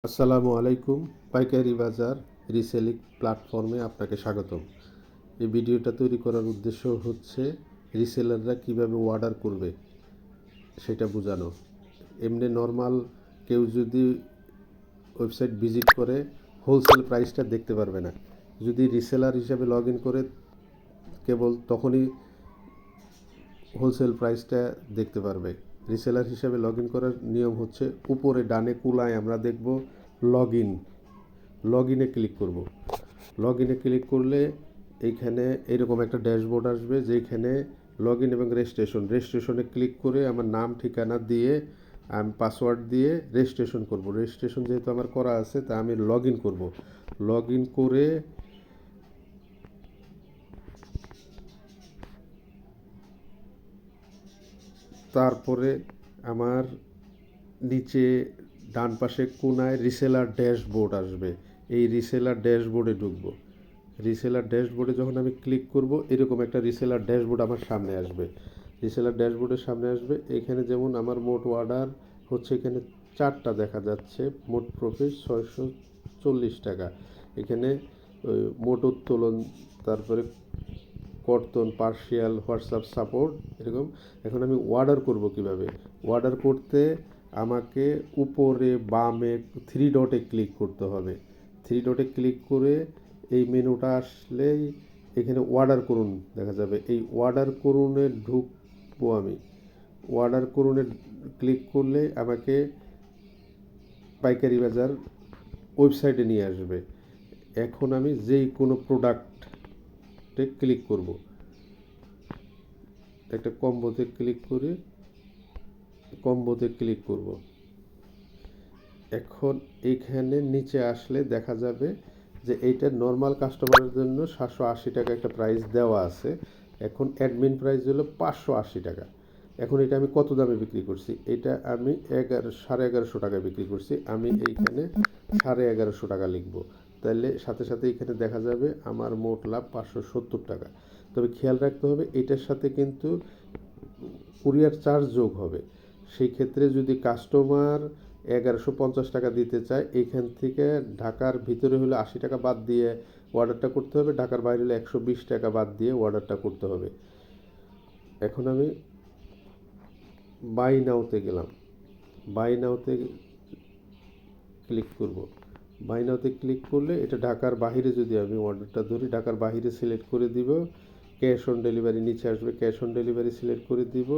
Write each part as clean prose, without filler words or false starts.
আসসালামু আলাইকুম। পাইকারি বাজার রিসেলিং প্ল্যাটফর্মে আপনাকে স্বাগতম। এই ভিডিওটা তৈরি করার উদ্দেশ্য হচ্ছে রিসেলাররা কিভাবে অর্ডার করবে সেটা বোঝানো। এমনি নর্মাল কেউ যদি ওয়েবসাইট ভিজিট করে হোলসেল প্রাইসটা দেখতে পারবে না। যদি রিসেলার হিসাবে লগ ইন করে কেবল তখনই হোলসেল প্রাইসটা দেখতে পারবে। রিসেলার হিসাবে লগ ইন করার নিয়ম হচ্ছে উপরে ডানে কুলায় আমরা দেখব লগ ইনে ক্লিক করব। লগ ইনে ক্লিক করলে এইখানে এরকম একটা ড্যাশবোর্ড আসবে, যেখানে লগ ইন এবং রেজিস্ট্রেশনে ক্লিক করে আমার নাম ঠিকানা দিয়ে আমি পাসওয়ার্ড দিয়ে রেজিস্ট্রেশন করব। রেজিস্ট্রেশন যেহেতু আমার করা আছে তা আমি লগ ইন করব। লগ ইন করে তারপরে আমার নিচে ডান পাশে কোনায় রিসেলার ড্যাশবোর্ড আসবে। এই রিসেলার ড্যাশবোর্ডে ঢুকবো। রিসেলার ড্যাশবোর্ডে যখন আমি ক্লিক করব এরকম একটা রিসেলার ড্যাশবোর্ড আমার সামনে আসবে। রিসেলার ড্যাশবোর্ডের সামনে আসবে, এখানে যেমন আমার মোট অর্ডার হচ্ছে, এখানে 4টা দেখা যাচ্ছে, মোট প্রফিট 640 টাকা। এখানে মোট উত্তোলন, তারপরে কর্তন, পার্শিয়াল, হোয়াটসঅ্যাপ সাপোর্ট এরকম। এখন আমি অর্ডার করব কিভাবে? অর্ডার করতে আমাকে উপরে বামে 3 ডটে ক্লিক করতে হবে। 3 ডটে ক্লিক করে এই মেনুটা আসলেই এখানে অর্ডার করুন দেখা যাবে। এই অর্ডার করুনে ঢুকবো আমি। অর্ডার করুনে ক্লিক করলে আমাকে পাইকারি বাজার ওয়েবসাইটে নিয়ে আসবে। এখন আমি যেই কোনো প্রোডাক্টে ক্লিক করব। একটা কম্বোতে ক্লিক করব। এখন এইখানে নিচে আসলে দেখা যাবে যে এইটা নর্মাল কাস্টমারের জন্য 780 টাকা একটা প্রাইস দেওয়া আছে। এখন অ্যাডমিন প্রাইস হলো 580 টাকা। এখন এটা আমি কত দামে বিক্রি করছি? এটা আমি 1150 টাকায় বিক্রি করছি। আমি এইখানে 1150 টাকা লিখব। তাহলে সাথে সাথে এখানে দেখা যাবে আমার মোট লাভ 570 টাকা। তবে খেয়াল রাখতে হবে এটার সাথে কিন্তু কুরিয়ার চার্জ যোগ হবে। সেই ক্ষেত্রে যদি কাস্টমার 1150 টাকা দিতে চায়, এইখান থেকে ঢাকার ভিতরে হলে 80 টাকা বাদ দিয়ে অর্ডারটা করতে হবে, ঢাকার বাইরে হলে 120 টাকা বাদ দিয়ে অর্ডারটা করতে হবে। এখন আমি বাই নাওতে গেলাম। বাই নাওতে ক্লিক করব। বাই নাওতে ক্লিক করলে এটা ঢাকার বাইরে, যদি আমি অর্ডারটা ধরি ঢাকার বাইরে সিলেক্ট করে দিব। ক্যাশ অন ডেলিভারি নিচে আসবে, ক্যাশ অন ডেলিভারি সিলেক্ট করে দিব।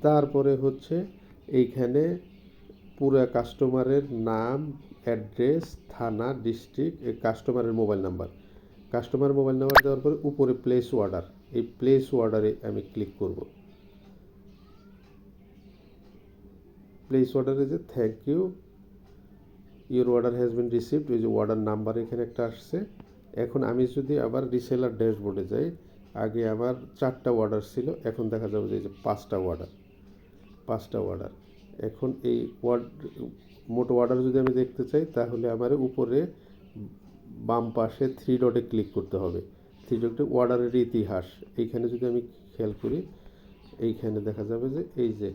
তারপরে হচ্ছে এইখানে পুরো কাস্টমারের নাম, অ্যাড্রেস, থানা, ডিস্ট্রিক্ট, কাস্টমারের মোবাইল নাম্বার দেওয়ার পরে উপরে প্লেস অর্ডার, এই প্লেস অর্ডারে আমি ক্লিক করব। প্লেস অর্ডারে যে thank you your order has been received, ওই যে অর্ডার নাম্বার এখানে একটা আসছে। এখন আমি যদি আবার রিসেলার ড্যাশবোর্ডে যাই, আগে আমার 4টা অর্ডার ছিল, এখন দেখা যাবে যে 5টা অর্ডার। এখন এই মোট অর্ডার যদি আমি দেখতে চাই তাহলে আমার উপরে বাম পাশে 3 ডটে ক্লিক করতে হবে। 3 ডটে অর্ডারের ইতিহাস, এইখানে যদি আমি খেয়াল করি, এইখানে দেখা যাবে যে এই যে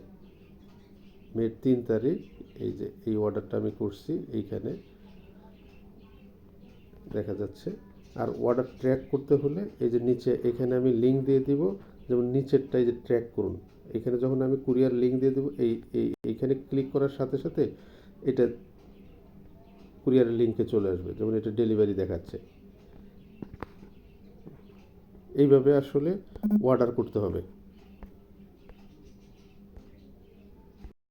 মে 3 তারিখ, এই যে এই অর্ডারটা আমি করছি, এইখানে দেখা যাচ্ছে। আর অর্ডার ট্র্যাক করতে হলে এই যে নিচে এখানে আমি লিঙ্ক দিয়ে দিব, যেমন নিচেরটা এই যে ট্র্যাক করুন, এখানে যখন আমি কুরিয়ার লিঙ্ক দিয়ে দেবো, এইখানে ক্লিক করার সাথে সাথে এটা কুরিয়ারের লিঙ্কে চলে আসবে, যেমন এটা ডেলিভারি দেখাচ্ছে। এইভাবে আসলে অর্ডার করতে হবে।